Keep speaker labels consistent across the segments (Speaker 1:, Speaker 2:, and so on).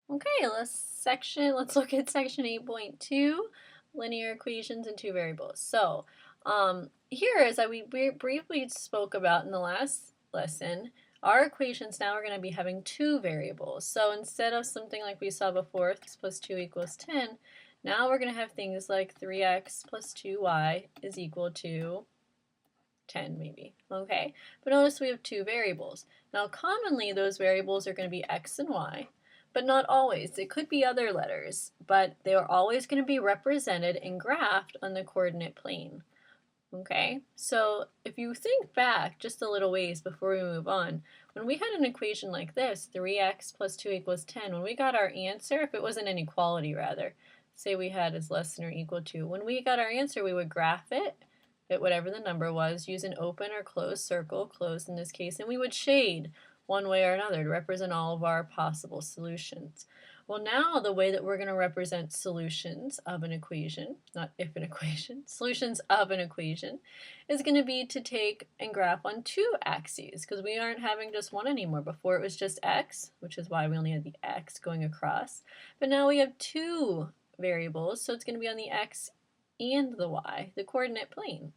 Speaker 1: Okay, let's look at section 8.2, linear equations and two variables. So here, as we briefly spoke about in the last lesson, our equations now are going to be having two variables. So instead of something like we saw before, 3x plus 2 equals 10, now we're going to have things like 3x plus 2y is equal to 10 maybe, okay? But notice we have two variables. Now commonly those variables are going to be x and y, but not always. It could be other letters, but they are always going to be represented and graphed on the coordinate plane. Okay, so if you think back just a little ways before we move on, when we had an equation like this, 3x plus 2 equals 10, when we got our answer, if it was an inequality rather, say we had is less than or equal to, when we got our answer we would graph it at whatever the number was, use an open or closed circle, closed in this case, and we would shade one way or another to represent all of our possible solutions. Well, now the way that we're going to represent solutions of an equation, not if an equation, solutions of an equation, is going to be to take and graph on two axes, because we aren't having just one anymore. Before it was just x, which is why we only had the x going across, but now we have two variables, so it's going to be on the x and the y, the coordinate plane.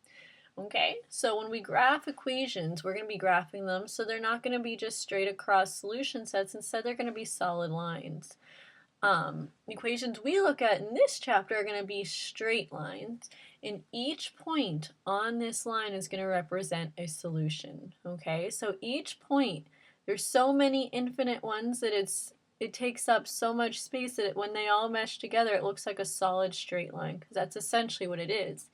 Speaker 1: Okay, so when we graph equations, we're going to be graphing them so they're not going to be just straight across solution sets. Instead, they're going to be solid lines. Equations we look at in this chapter are going to be straight lines, and each point on this line is going to represent a solution. Okay, so each point, there's so many infinite ones that it takes up so much space that when they all mesh together, it looks like a solid straight line, because that's essentially what it is.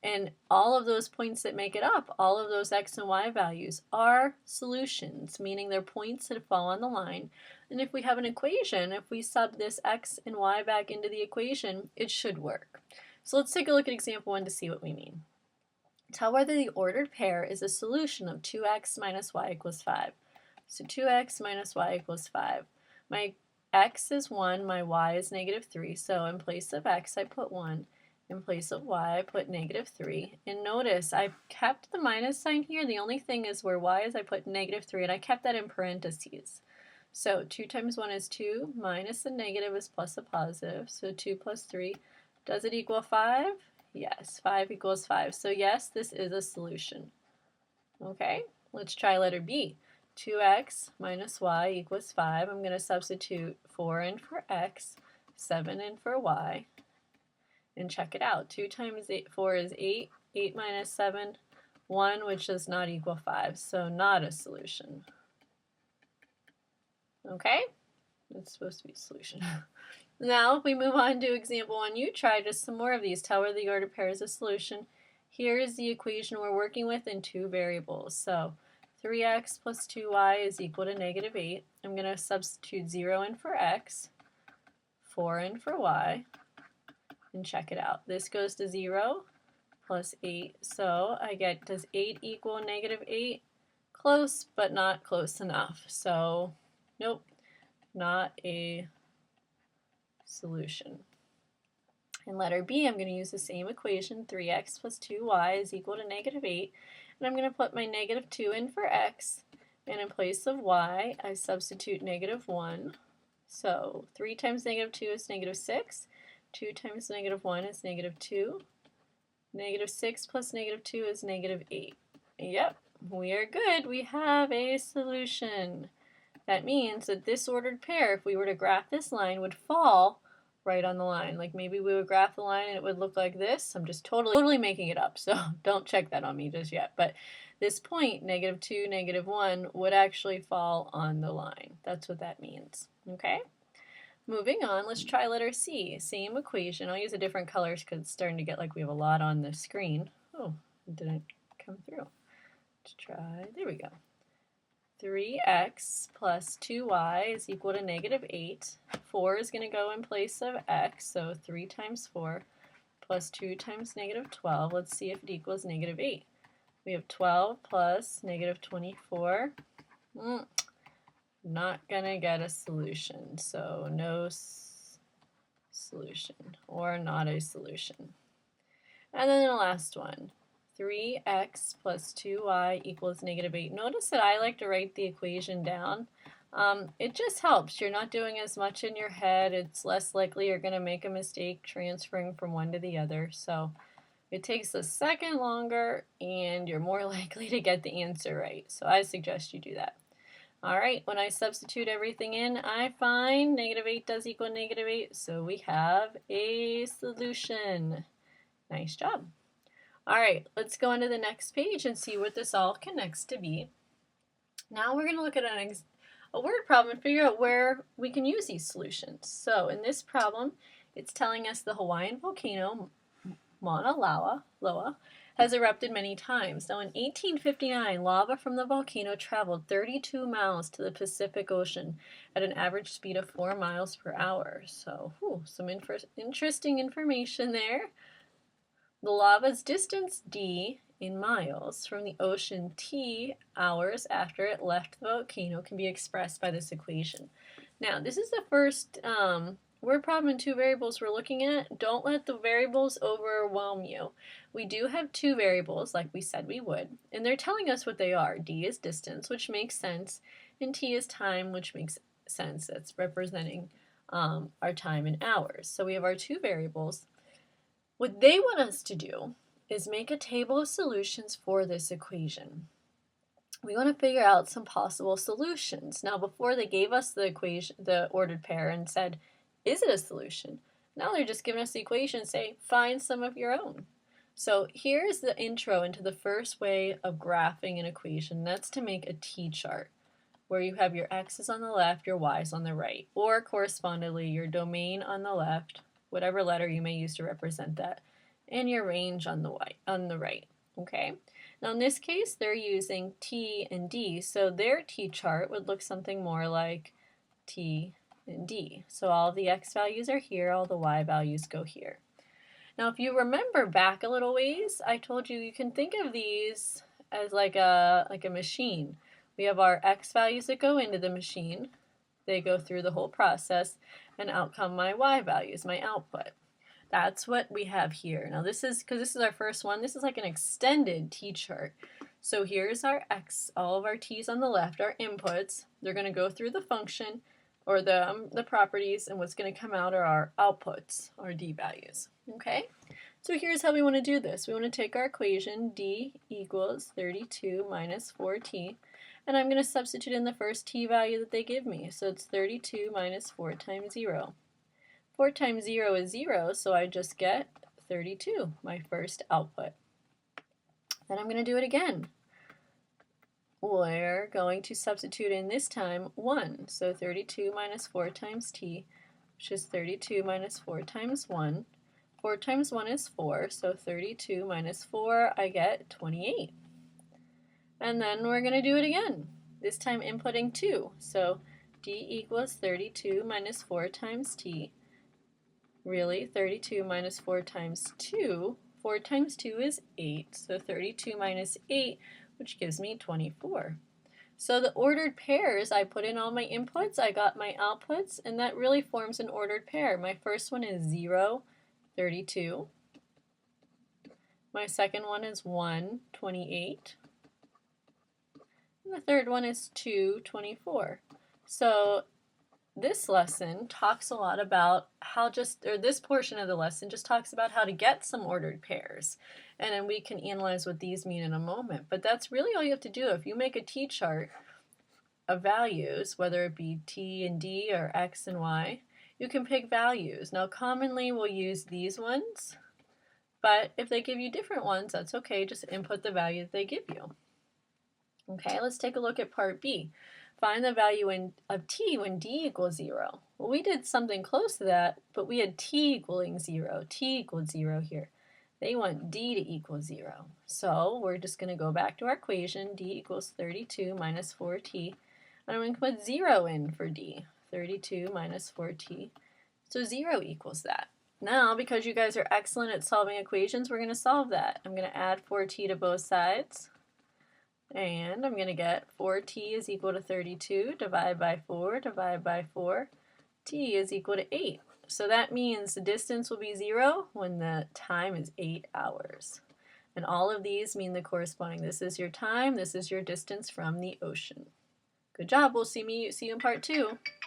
Speaker 1: And all of those points that make it up, all of those x and y values, are solutions, meaning they're points that fall on the line. And if we have an equation, if we sub this x and y back into the equation, it should work. So let's take a look at example 1 to see what we mean. Tell whether the ordered pair is a solution of 2x minus y equals 5. So 2x minus y equals 5. My x is 1, my y is negative 3, so in place of x I put 1. In place of y, I put negative 3. And notice, I kept the minus sign here. The only thing is where y is, I put negative 3, and I kept that in parentheses. So 2 times 1 is 2, minus a negative is plus a positive. So 2 plus 3, does it equal 5? Yes, 5 equals 5. So yes, this is a solution. Okay, let's try letter B. 2x minus y equals 5. I'm going to substitute 4 in for x, 7 in for y. And check it out. 2 times 4 is 8. 8 minus 7, 1, which does not equal 5. So not a solution. Okay? It's supposed to be a solution. Now, if we move on to example 1, you try just some more of these. Tell whether the ordered pair is a solution. Here is the equation we're working with in two variables. So 3x plus 2y is equal to negative 8. I'm going to substitute 0 in for x, 4 in for y. And check it out. This goes to 0 plus 8. So I get, does 8 equal negative 8? Close, but not close enough. So nope, not a solution. In letter B, I'm going to use the same equation, 3x plus 2y is equal to negative 8. And I'm going to put my negative 2 in for x. And in place of y, I substitute negative 1. So 3 times negative 2 is negative 6. 2 times negative 1 is negative 2. Negative 6 plus negative 2 is negative 8. Yep, we are good. We have a solution. That means that this ordered pair, if we were to graph this line, would fall right on the line. Like maybe we would graph the line and it would look like this. I'm just totally making it up, so don't check that on me just yet. But this point, negative 2, negative 1, would actually fall on the line. That's what that means. Okay? Moving on, let's try letter C. Same equation. I'll use a different colors because it's starting to get like we have a lot on the screen. Oh, it didn't come through. Let's try, there we go. 3x plus 2y is equal to negative 8. 4 is going to go in place of x, so 3 times 4 plus 2 times negative 12. Let's see if it equals negative 8. We have 12 plus negative 24. Not gonna get a solution, so no solution, or not a solution. And then the last one, 3x plus 2y equals negative 8. Notice that I like to write the equation down It just helps. You're not doing as much in your head. It's less likely you're going to make a mistake transferring from one to the other. So it takes a second longer and you're more likely to get the answer right. So I suggest you do that. All right, when I substitute everything in, I find -8 does equal -8, so we have a solution. Nice job. All right, let's go on to the next page and see what this all connects to be. Now we're going to look at a word problem and figure out where we can use these solutions. So in this problem, it's telling us the Hawaiian volcano Mauna Loa has erupted many times. Now in 1859, lava from the volcano traveled 32 miles to the Pacific Ocean at an average speed of 4 miles per hour. So some interesting information there. The lava's distance d in miles from the ocean t hours after it left the volcano can be expressed by this equation. Now this is the first word problem in two variables we're looking at. Don't let the variables overwhelm you. We do have two variables like we said we would, and they're telling us what they are. D is distance, which makes sense, and T is time, which makes sense. That's representing our time in hours. So we have our two variables. What they want us to do is make a table of solutions for this equation. We want to figure out some possible solutions. Now before they gave us the equation, the ordered pair, and said, is it a solution? Now they're just giving us the equation and say, find some of your own. So here's the intro into the first way of graphing an equation. That's to make a T-chart, where you have your x's on the left, your y's on the right, or correspondingly your domain on the left, whatever letter you may use to represent that, and your range on the right. Okay. Now in this case, they're using T and D, so their T-chart would look something more like T and D. So all the x values are here, all the y values go here. Now if you remember back a little ways, I told you can think of these as like a machine. We have our x values that go into the machine. They go through the whole process, and out come my y values, my output. That's what we have here. Now this is, because this is our first one, this is like an extended T-chart. So here's our x, all of our t's on the left, our inputs. They're going to go through the function, or the properties, and what's going to come out are our outputs, our d values. Okay, so here's how we want to do this. We want to take our equation d equals 32 minus 4t, and I'm going to substitute in the first t value that they give me. So it's 32 minus 4 times 0. 4 times 0 is 0, so I just get 32, my first output. Then I'm going to do it again. We're going to substitute in this time 1. So 32 minus 4 times t, which is 32 minus 4 times 1. 4 times 1 is 4, so 32 minus 4, I get 28. And then we're going to do it again, this time inputting 2. So d equals 32 minus 4 times t. Really, 32 minus 4 times 2. 4 times 2 is 8, so 32 minus 8, which gives me 24. So the ordered pairs, I put in all my inputs, I got my outputs, and that really forms an ordered pair. My first one is 0, 32. My second one is 1, 28. And the third one is 2, 24. So this lesson talks a lot about how this portion of the lesson just talks about how to get some ordered pairs. And then we can analyze what these mean in a moment. But that's really all you have to do. If you make a T-chart of values, whether it be T and D or X and Y, you can pick values. Now commonly we'll use these ones, but if they give you different ones, that's okay. Just input the value that they give you. Okay, let's take a look at part B. Find the value of t when d equals 0. Well, we did something close to that, but we had t equaling 0. T equals 0 here. They want d to equal 0. So we're just going to go back to our equation. D equals 32 minus 4t. And I'm going to put 0 in for d. 32 minus 4t. So 0 equals that. Now, because you guys are excellent at solving equations, we're going to solve that. I'm going to add 4t to both sides. And I'm going to get 4t is equal to 32, divide by 4, divide by 4. T is equal to 8. So that means the distance will be 0 when the time is 8 hours. And all of these mean the corresponding. This is your time, this is your distance from the ocean. Good job. We'll see you in part 2.